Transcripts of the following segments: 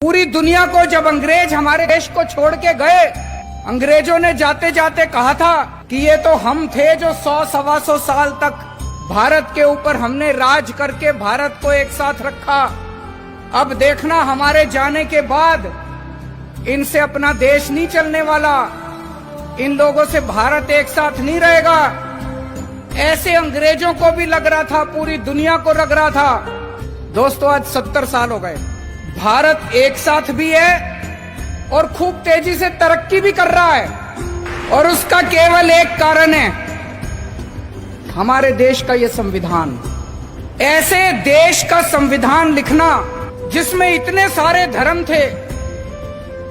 पूरी दुनिया को जब अंग्रेज हमारे देश को छोड़ के गए, अंग्रेजों ने जाते जाते कहा था कि ये तो हम थे जो 100-125 साल तक भारत के ऊपर हमने राज करके भारत को एक साथ रखा। अब देखना हमारे जाने के बाद इनसे अपना देश नहीं चलने वाला, इन लोगों से भारत एक साथ नहीं रहेगा। ऐसे अंग्रेजों को भी लग रहा था, पूरी दुनिया को लग रहा था। दोस्तों आज 70 साल हो गए, भारत एक साथ भी है और खूब तेजी से तरक्की भी कर रहा है, और उसका केवल एक कारण है, हमारे देश का ये संविधान। ऐसे देश का संविधान लिखना जिसमें इतने सारे धर्म थे,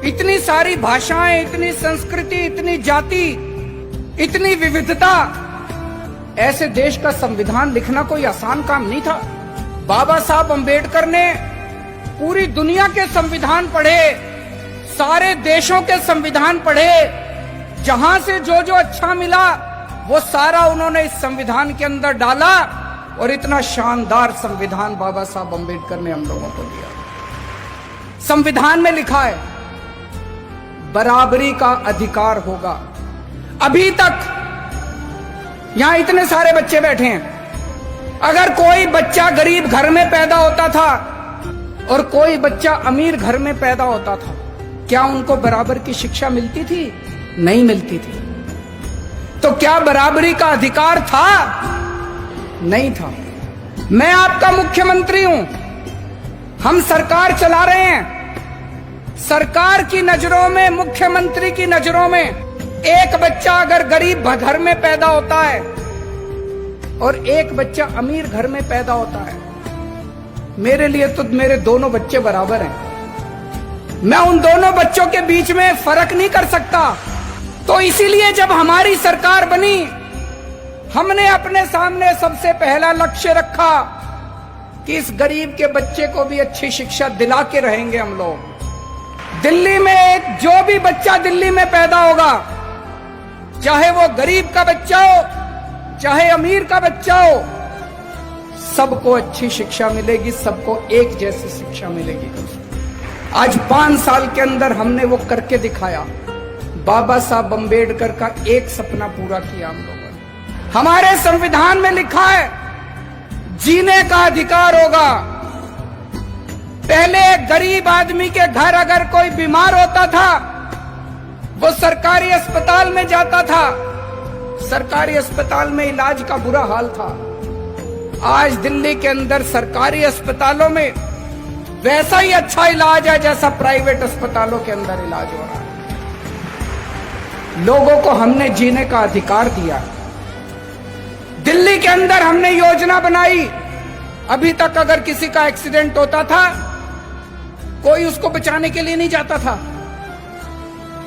इतनी सारी भाषाएं, इतनी संस्कृति, इतनी जाति, इतनी विविधता, ऐसे देश का संविधान लिखना कोई आसान काम नहीं था। बाबा साहब अंबेडकर ने पूरी दुनिया के संविधान पढ़े, सारे देशों के संविधान पढ़े, जहां से जो जो अच्छा मिला वो सारा उन्होंने इस संविधान के अंदर डाला, और इतना शानदार संविधान बाबा साहब अंबेडकर ने हम लोगों को दिया। संविधान में लिखा है बराबरी का अधिकार होगा। अभी तक यहां इतने सारे बच्चे बैठे हैं, अगर कोई बच्चा गरीब घर में पैदा होता था और कोई बच्चा अमीर घर में पैदा होता था, क्या उनको बराबर की शिक्षा मिलती थी? नहीं मिलती थी। तो क्या बराबरी का अधिकार था? नहीं था। मैं आपका मुख्यमंत्री हूं, हम सरकार चला रहे हैं। सरकार की नजरों में, मुख्यमंत्री की नजरों में, एक बच्चा अगर गरीब घर में पैदा होता है और एक बच्चा अमीर घर में पैदा होता है, मेरे लिए तो मेरे दोनों बच्चे बराबर हैं। मैं उन दोनों बच्चों के बीच में फर्क नहीं कर सकता। तो इसीलिए जब हमारी सरकार बनी, हमने अपने सामने सबसे पहला लक्ष्य रखा कि इस गरीब के बच्चे को भी अच्छी शिक्षा दिला के रहेंगे हम लोग। दिल्ली में जो भी बच्चा दिल्ली में पैदा होगा, चाहे वो गरीब का बच्चा हो, चाहे अमीर का बच्चा हो, सबको अच्छी शिक्षा मिलेगी, सबको एक जैसी शिक्षा मिलेगी। आज 5 साल के अंदर हमने वो करके दिखाया। बाबा साहब अंबेडकर का एक सपना पूरा किया हम लोगों ने। हमारे संविधान में लिखा है जीने का अधिकार होगा। पहले गरीब आदमी के घर अगर कोई बीमार होता था, वो सरकारी अस्पताल में जाता था, सरकारी अस्पताल में इलाज का बुरा हाल था। आज दिल्ली के अंदर सरकारी अस्पतालों में वैसा ही अच्छा इलाज है जैसा प्राइवेट अस्पतालों के अंदर इलाज हो रहा है। लोगों को हमने जीने का अधिकार दिया। दिल्ली के अंदर हमने योजना बनाई, अभी तक अगर किसी का एक्सीडेंट होता था, कोई उसको बचाने के लिए नहीं जाता था,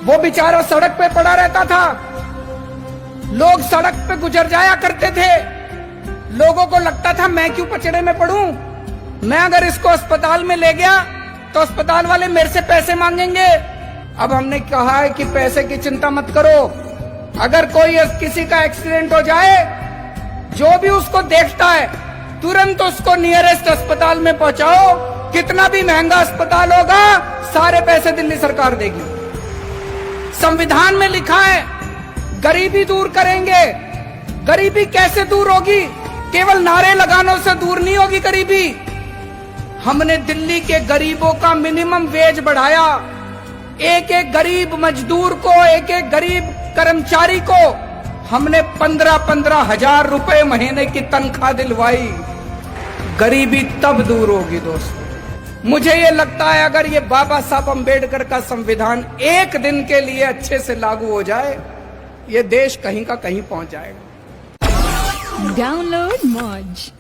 वो बेचारा सड़क पे पड़ा रहता था। लोग सड़क पे गुजर जाया करते थे, लोगों को लगता था मैं क्यों पचड़े में पड़ूं, मैं अगर इसको अस्पताल में ले गया तो अस्पताल वाले मेरे से पैसे मांगेंगे। अब हमने कहा है कि पैसे की चिंता मत करो, अगर कोई किसी का एक्सीडेंट हो जाए, जो भी उसको देखता है तुरंत उसको नियरेस्ट अस्पताल में पहुंचाओ। कितना भी महंगा अस्पताल होगा, सारे पैसे दिल्ली सरकार देगी। संविधान में लिखा है गरीबी दूर करेंगे। गरीबी कैसे दूर होगी? केवल नारे लगानों से दूर नहीं होगी गरीबी। हमने दिल्ली के गरीबों का मिनिमम वेज बढ़ाया। एक एक गरीब मजदूर को, एक एक गरीब कर्मचारी को हमने 15-15 हजार रुपए महीने की तनख्वाह दिलवाई। गरीबी तब दूर होगी दोस्तों। मुझे ये लगता है अगर ये बाबा साहब अंबेडकर का संविधान एक दिन के लिए अच्छे से लागू हो जाए, ये देश कहीं का कहीं पहुंच जाएगा। डाउनलोड मौज।